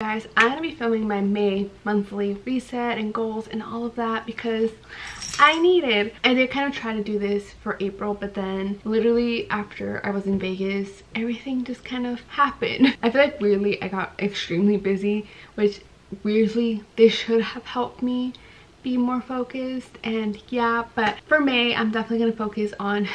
Guys, I'm gonna be filming my May monthly reset and goals and all of that because I need it. I did kind of try to do this for April, but then literally after I was in Vegas, everything just kind of happened. I feel like weirdly I got extremely busy, which weirdly this should have helped me be more focused. And yeah, but for May I'm definitely gonna focus on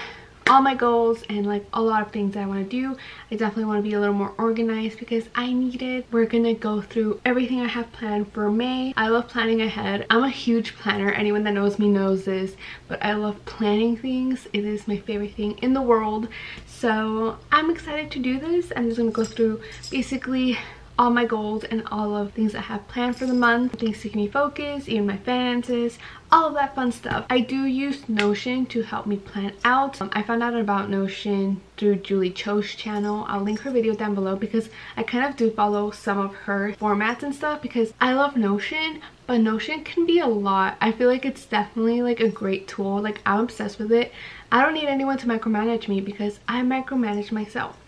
all my goals and like a lot of things that I want to do. I definitely want to be a little more organized because I need it. We're gonna go through everything I have planned for May. I love planning ahead. I'm a huge planner. Anyone that knows me knows this, but I love planning things. It is my favorite thing in the world. So I'm excited to do this. I'm just gonna go through basically all my goals and all of things I have planned for the month, things to keep me focused, even my finances, all of that fun stuff. I do use Notion to help me plan out. I found out about Notion through Julie Cho's channel. I'll link her video down below because I kind of do follow some of her formats and stuff because I love Notion, but Notion can be a lot. I feel like it's definitely like a great tool. Like, I'm obsessed with it. I don't need anyone to micromanage me because I micromanage myself.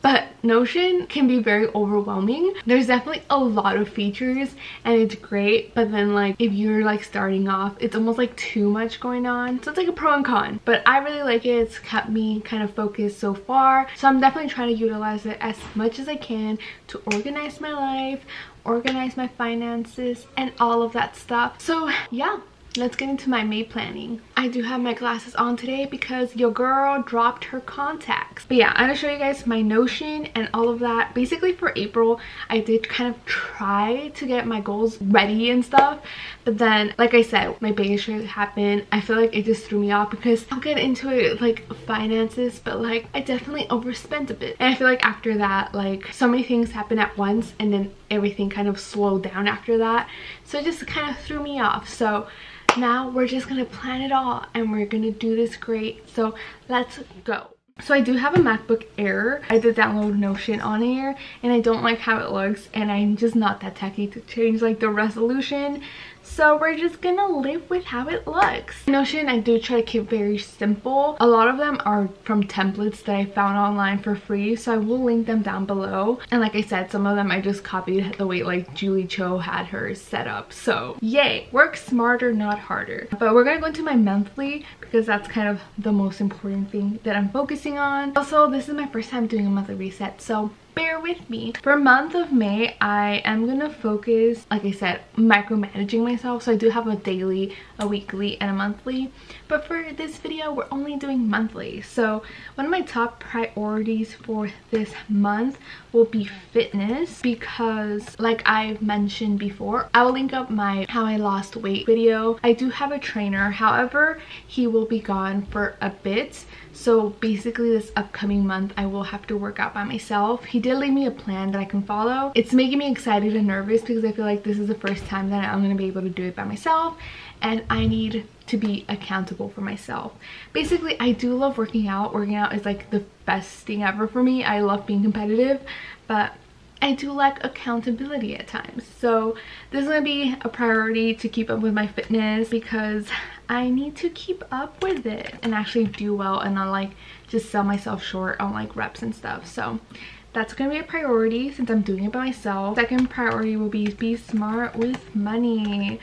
But Notion can be very overwhelming. There's definitely a lot of features and it's great, but then like if you're like starting off, it's almost like too much going on. So it's like a pro and con, but I really like it. It's kept me kind of focused so far. So I'm definitely trying to utilize it as much as I can to organize my life, organize my finances, and all of that stuff. So yeah, let's get into my May planning. I do have my glasses on today because your girl dropped her contacts. But yeah, I'm gonna show you guys my Notion and all of that. Basically for April, I did kind of try to get my goals ready and stuff. But then, like I said, my biggest trip happened. I feel like it just threw me off because I'll get into it like finances, but like I definitely overspent a bit. And I feel like after that, like so many things happened at once and then everything kind of slowed down after that. So it just kind of threw me off. So now we're just gonna plan it all and we're gonna do this great. So let's go. So I do have a MacBook Air. I did download Notion on here and I don't like how it looks and I'm just not that techy to change like the resolution. So we're just gonna live with how it looks. Notion, I do try to keep very simple. A lot of them are from templates that I found online for free, so I will link them down below. And like I said, some of them I just copied the way like Julie Cho had hers set up. So yay, work smarter, not harder. But we're gonna go into my monthly because that's kind of the most important thing that I'm focusing on. Also, this is my first time doing a monthly reset, so bear with me. For month of May, I am gonna focus, like I said, micromanaging myself. So I do have a daily, a weekly, and a monthly. But for this video, we're only doing monthly. So one of my top priorities for this month will be fitness because, like I've mentioned before, I will link up my how I lost weight video. I do have a trainer, however, he will be gone for a bit. So basically this upcoming month I will have to work out by myself. He did leave me a plan that I can follow. It's making me excited and nervous because I feel like this is the first time that I'm going to be able to do it by myself and I need to be accountable for myself. Basically, I do love working out. Working out is like the best thing ever for me. I love being competitive, but I do like accountability at times. So this is going to be a priority to keep up with my fitness because I need to keep up with it and actually do well and not like just sell myself short on like reps and stuff. So that's going to be a priority since I'm doing it by myself. Second priority will be smart with money.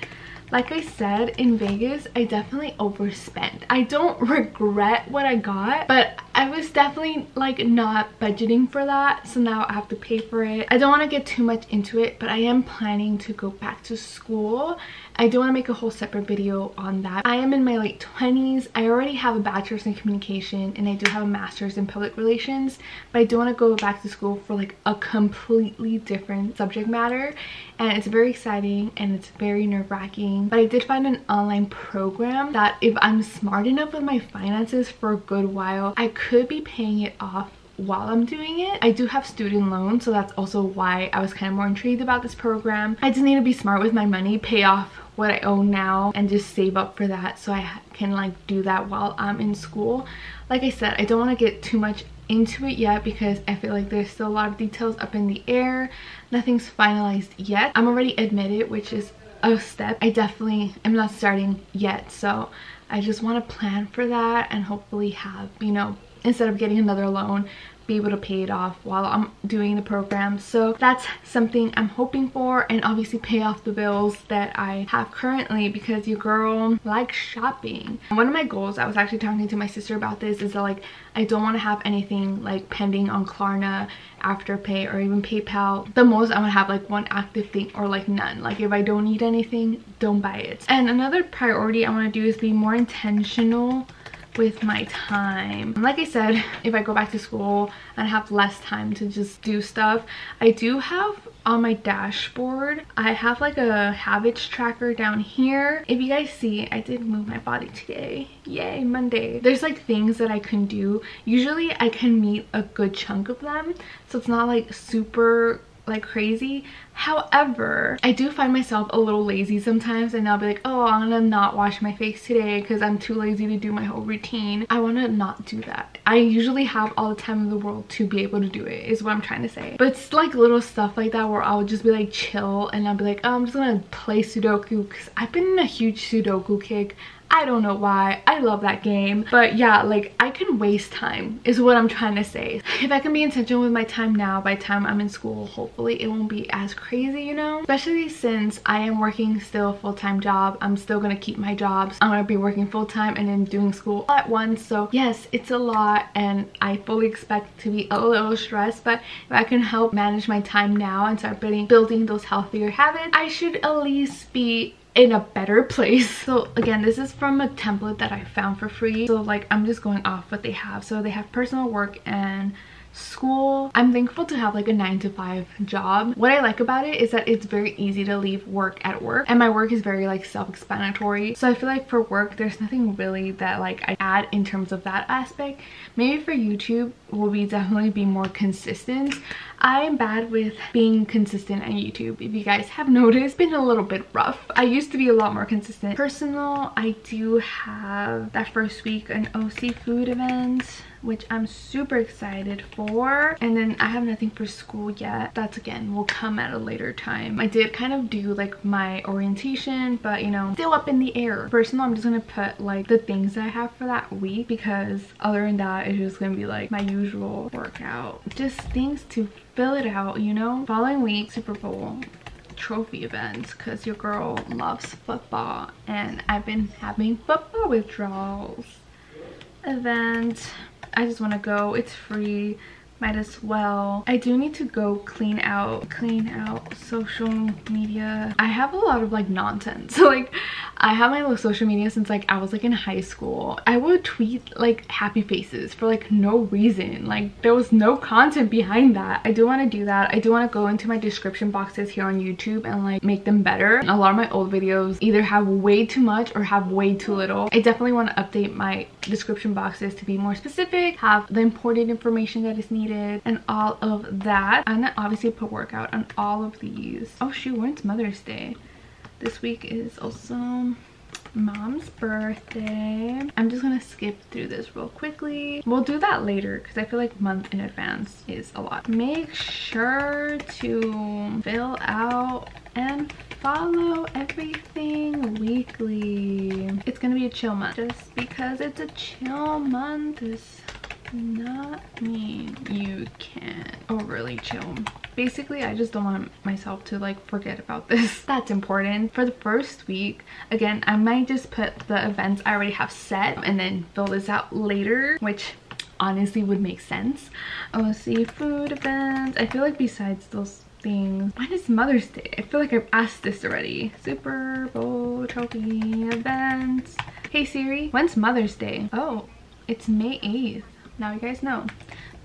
Like I said, in Vegas, I definitely overspent. I don't regret what I got, but I was definitely like not budgeting for that. So now I have to pay for it. I don't want to get too much into it, but I am planning to go back to school. I do want to make a whole separate video on that. I am in my late 20s. I already have a bachelor's in communication and I do have a master's in public relations, but I do want to go back to school for like a completely different subject matter. And it's very exciting and it's very nerve-wracking. But I did find an online program that if I'm smart enough with my finances for a good while, I could be paying it off while I'm doing it. I do have student loans, so that's also why I was kind of more intrigued about this program. I just need to be smart with my money, pay off what I own now and just save up for that so I can like do that while I'm in school. Like I said, I don't want to get too much into it yet because I feel like there's still a lot of details up in the air. Nothing's finalized yet. I'm already admitted, which is a step. I definitely am not starting yet, so I just want to plan for that and hopefully have, you know, instead of getting another loan, be able to pay it off while I'm doing the program. So that's something I'm hoping for, and obviously pay off the bills that I have currently, because your girl likes shopping. One of my goals, I was actually talking to my sister about this, is that like I don't want to have anything like pending on Klarna, Afterpay, or even PayPal. The most I want to have like one active thing, or like none. Like if I don't need anything, don't buy it. And another priority I want to do is be more intentional with my time. Like I said, if I go back to school and have less time to just do stuff, I do have on my dashboard, I have like a habits tracker down here. If you guys see, I did move my body today. Yay, Monday. There's like things that I can do. Usually I can meet a good chunk of them, so it's not like super like crazy. However, I do find myself a little lazy sometimes, and I'll be like, oh, I'm gonna not wash my face today because I'm too lazy to do my whole routine. I want to not do that. I usually have all the time in the world to be able to do it, is what I'm trying to say. But it's like little stuff like that where I'll just be like chill, and I'll be like, oh, I'm just gonna play Sudoku, because I've been in a huge Sudoku kick. I don't know why. I love that game. But yeah, like I can waste time is what I'm trying to say. If I can be intentional with my time now, by the time I'm in school, hopefully it won't be as crazy, you know? Especially since I am working still a full-time job. I'm still gonna keep my jobs. I'm gonna be working full-time and then doing school all at once. So yes, it's a lot, and I fully expect to be a little stressed, but if I can help manage my time now and start building those healthier habits, I should at least be in a better place. So again, this is from a template that I found for free, so like I'm just going off what they have. So they have personal, work, and school. I'm thankful to have like a 9-to-5 job. What I like about it is that it's very easy to leave work at work, and my work is very like self-explanatory. So I feel like for work there's nothing really that like I add in terms of that aspect. Maybe for YouTube will be definitely be more consistent. I am bad with being consistent on YouTube. If you guys have noticed, it's been a little bit rough. I used to be a lot more consistent. Personal, I do have that first week an OC food event, which I'm super excited for. And then I have nothing for school yet. That's again will come at a later time. I did kind of do like my orientation, but you know, still up in the air. Personal, I'm just gonna put like the things that I have for that week, because other than that it's just gonna be like my usual workout, just things to fill it out, you know. Following week, Super Bowl trophy events, because your girl loves football and I've been having football withdrawals. Event, I just want to go, it's free, might as well. I do need to go clean out social media. I have a lot of like nonsense. So like I have my social media since like I was like in high school. I would tweet like happy faces for like no reason. Like there was no content behind that. I do want to do that. I do want to go into my description boxes here on YouTube and like make them better. A lot of my old videos either have way too much or have way too little. I definitely want to update my description boxes to be more specific, have the important information that is needed and all of that. And then obviously put workout on all of these. Oh shoot, when's Mother's Day? This week is also Mom's birthday. I'm just gonna skip through this real quickly. We'll do that later because I feel like month in advance is a lot. Make sure to fill out and follow everything weekly. It's gonna be a chill month. Just because it's a chill month does not mean you can't overly chill. Basically, I just don't want myself to like forget about this. That's important. For the first week, again, I might just put the events I already have set and then fill this out later, which honestly would make sense. Let's see, food events. I feel like besides those things, when is Mother's Day? I feel like I've asked this already. Super Bowl trophy events. Hey Siri, when's Mother's Day? Oh, it's May 8th. Now you guys know.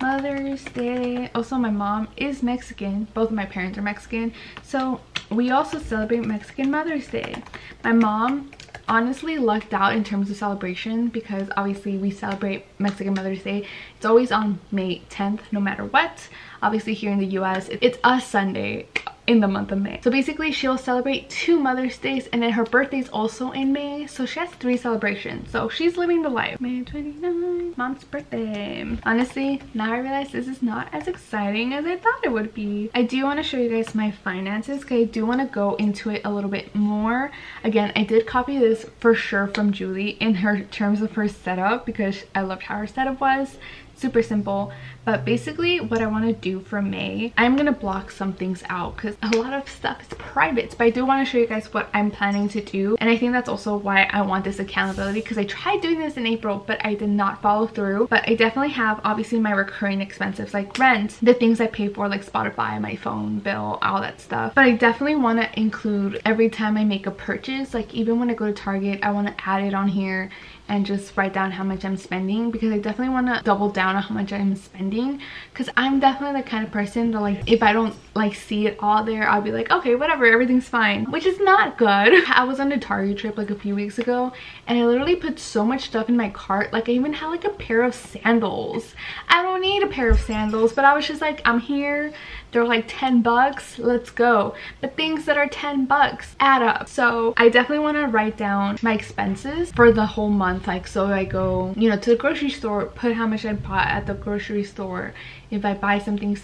Mother's Day. Also, my mom is Mexican. Both of my parents are Mexican, so we also celebrate Mexican Mother's Day. My mom honestly lucked out in terms of celebration because obviously we celebrate Mexican Mother's Day. It's always on May 10th no matter what. Obviously here in the US it's a Sunday in the month of May. So basically she'll celebrate 2 Mother's Days, and then her birthday's also in May, so she has 3 celebrations. So she's living the life. May 29th, Mom's birthday. Honestly, now I realize this is not as exciting as I thought it would be. I do want to show you guys my finances because I do want to go into it a little bit more. Again, I did copy this for sure from Julie in her terms of her setup because I loved how her setup was. super simple. But basically what I want to do for May, I'm gonna block some things out because a lot of stuff is private, but I do want to show you guys what I'm planning to do. And I think that's also why I want this accountability, because I tried doing this in April but I did not follow through. But I definitely have obviously my recurring expenses like rent, the things I pay for like Spotify, my phone bill, all that stuff. But I definitely want to include every time I make a purchase, like even when I go to Target, I want to add it on here and just write down how much I'm spending, because I definitely want to double down on how much I'm spending, because I'm definitely the kind of person that like if I don't like see it all there, I'll be like, okay, whatever, everything's fine, which is not good. I was on a Target trip like a few weeks ago and I literally put so much stuff in my cart. Like I even had like a pair of sandals. I don't need a pair of sandals, but I was just like, I'm here, they're like 10 bucks, let's go. But things that are 10 bucks add up. So I definitely want to write down my expenses for the whole month. Like, so I go, you know, to the grocery store, put how much I bought at the grocery store. If I buy something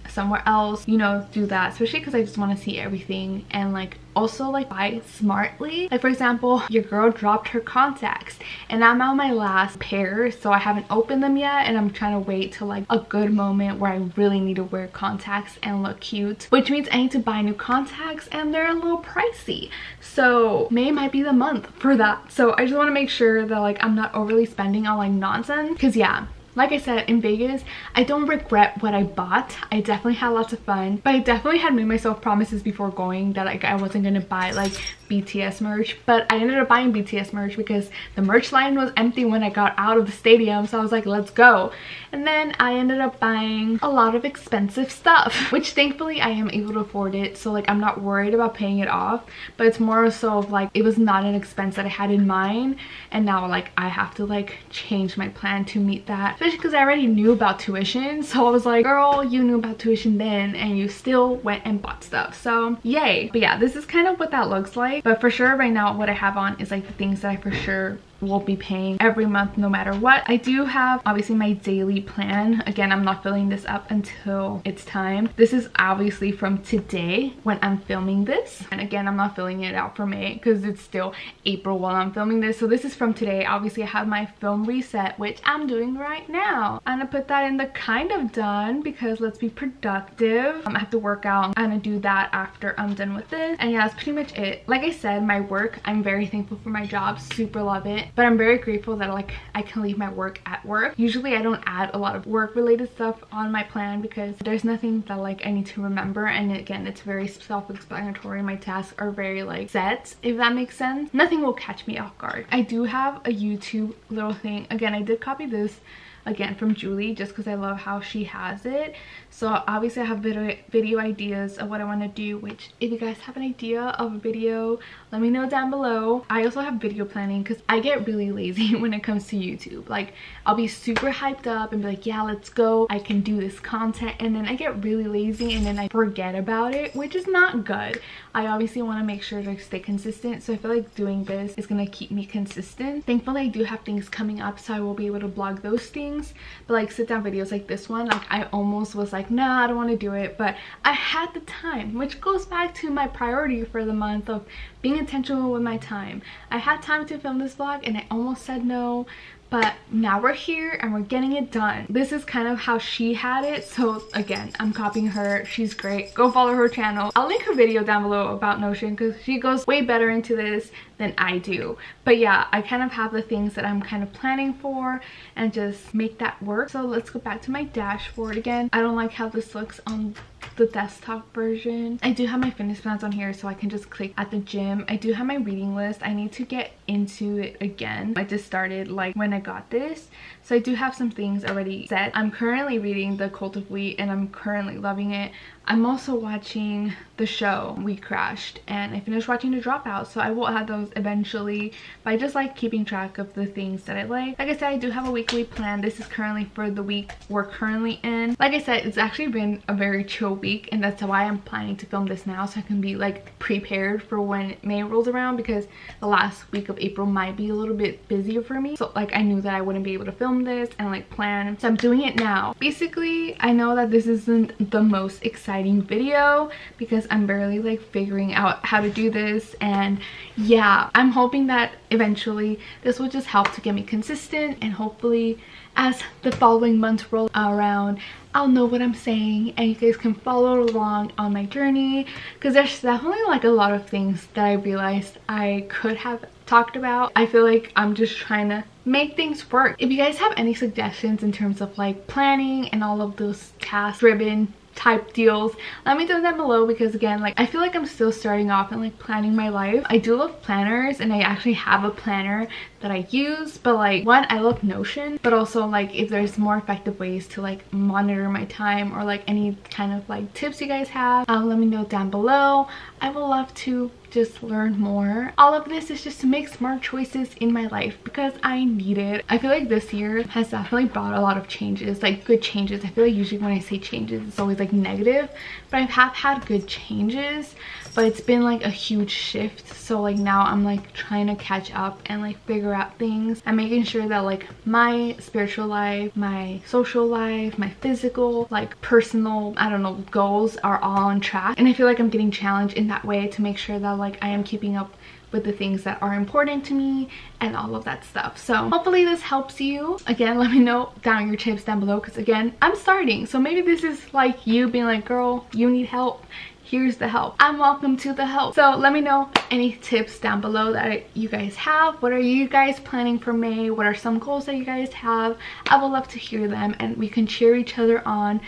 somewhere else, you know, do that, especially because I just want to see everything. And like also like buy smartly. Like for example, your girl dropped her contacts and I'm on my last pair, so I haven't opened them yet, and I'm trying to wait till like a good moment where I really need to wear contacts and look cute, which means I need to buy new contacts and they're a little pricey. So May might be the month for that. So I just want to make sure that like I'm not overly spending on like nonsense, because yeah, like I said, in Vegas, I don't regret what I bought. I definitely had lots of fun, but I definitely had made myself promises before going that like I wasn't gonna buy like BTS merch. But I ended up buying BTS merch because the merch line was empty when I got out of the stadium, so I was like, let's go. And then I ended up buying a lot of expensive stuff, which thankfully I am able to afford it, so like I'm not worried about paying it off. But it's more so of like it was not an expense that I had in mind, and now like I have to like change my plan to meet that, especially because I already knew about tuition. So I was like, girl, you knew about tuition then and you still went and bought stuff, so yay. But yeah, this is kind of what that looks like. But for sure right now what I have on is like the things that I for sure will be paying every month no matter what. I do have obviously my daily plan. Again, I'm not filling this up until it's time. This is obviously from today when I'm filming this, and again, I'm not filling it out for May because it's still April while I'm filming this. So this is from today. Obviously I have my film reset, which I'm doing right now. I'm gonna put that in the kind of done because let's be productive. I have to work out. I'm gonna do that after I'm done with this, and yeah, that's pretty much it. Like I said, my work, I'm very thankful for my job, super love it. But I'm very grateful that like I can leave my work at work. Usually I don't add a lot of work related stuff on my plan because there's nothing that like I need to remember, and again, it's very self-explanatory. My tasks are very like set, if that makes sense. Nothing will catch me off guard. I do have a YouTube little thing. Again, I did copy this again from Julie just because I love how she has it. So obviously I have video ideas of what I want to do, which if you guys have an idea of a video, let me know down below. I also have video planning because I get really lazy when it comes to YouTube. Like I'll be super hyped up and be like, yeah, let's go, I can do this content, and then I get really lazy and then I forget about it, which is not good. I obviously want to make sure to stay consistent, so I feel like doing this is gonna keep me consistent. Thankfully I do have things coming up, so I will be able to vlog those things. But like sit down videos like this one, like I almost was like, nah, I don't want to do it, but I had the time, which goes back to my priority for the month of being intentional with my time. I had time to film this vlog and I almost said no, but now we're here and we're getting it done. This is kind of how she had it, so again, I'm copying her. She's great. Go follow her channel. I'll link her video down below about Notion because she goes way better into this than I do. But yeah, I kind of have the things that I'm kind of planning for and just make that work. So let's go back to my dashboard again. I don't like how this looks on the desktop version. I do have my fitness plans on here, so I can just click at the gym. I do have my reading list. I need to get into it again. I just started like when I got this, so I do have some things already set. I'm currently reading The Cult of Wheat and I'm currently loving it. I'm also watching the show We Crashed, and I finished watching The Dropout, so I will add those eventually. But I just like keeping track of the things that I like. Like I said, I do have a weekly plan. This is currently for the week we're currently in. Like I said, it's actually been a very chill week, and that's why I'm planning to film this now, so I can be like prepared for when May rolls around, because the last week of April might be a little bit busier for me. So like I knew that I wouldn't be able to film this and like plan, so I'm doing it now. Basically, I know that this isn't the most exciting exciting video because I'm barely like figuring out how to do this. And yeah, I'm hoping that eventually this will just help to get me consistent, and hopefully as the following months roll around, I'll know what I'm saying and you guys can follow along on my journey, because there's definitely like a lot of things that I realized I could have talked about. I feel like I'm just trying to make things work. If you guys have any suggestions in terms of like planning and all of those task driven type deals, let me know down below, because again, like I feel like I'm still starting off and like planning my life. I do love planners, and I actually have a planner that I use, but like one, I love Notion, but also like if there's more effective ways to like monitor my time, or like any kind of like tips you guys have, let me know down below. I would love to just learn more. All of this is just to make smart choices in my life because I need it. I feel like this year has definitely brought a lot of changes, like good changes. I feel like usually when I say changes it's always like negative, but I have had good changes, but it's been like a huge shift. So like now I'm like trying to catch up and like figure out things and making sure that like my spiritual life, my social life, my physical, like personal, I don't know, goals are all on track. And I feel like I'm getting challenged in that way to make sure that like I am keeping up with the things that are important to me and all of that stuff. So hopefully this helps you. Again, let me know down your tips down below, because again, I'm starting, so maybe this is like you being like, girl, you need help, here's the help. I'm welcome to the help. So let me know any tips down below that you guys have. What are you guys planning for May? What are some goals that you guys have? I would love to hear them, and we can cheer each other on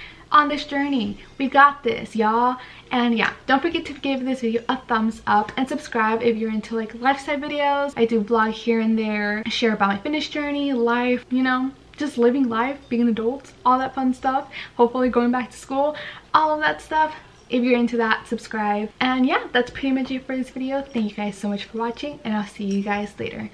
this journey. We got this, y'all. And yeah, don't forget to give this video a thumbs up and subscribe if you're into like lifestyle videos. I do vlog here and there, share about my fitness journey, life, you know, just living life, being an adult, all that fun stuff. Hopefully going back to school, all of that stuff. If you're into that, subscribe. And yeah, that's pretty much it for this video. Thank you guys so much for watching, and I'll see you guys later.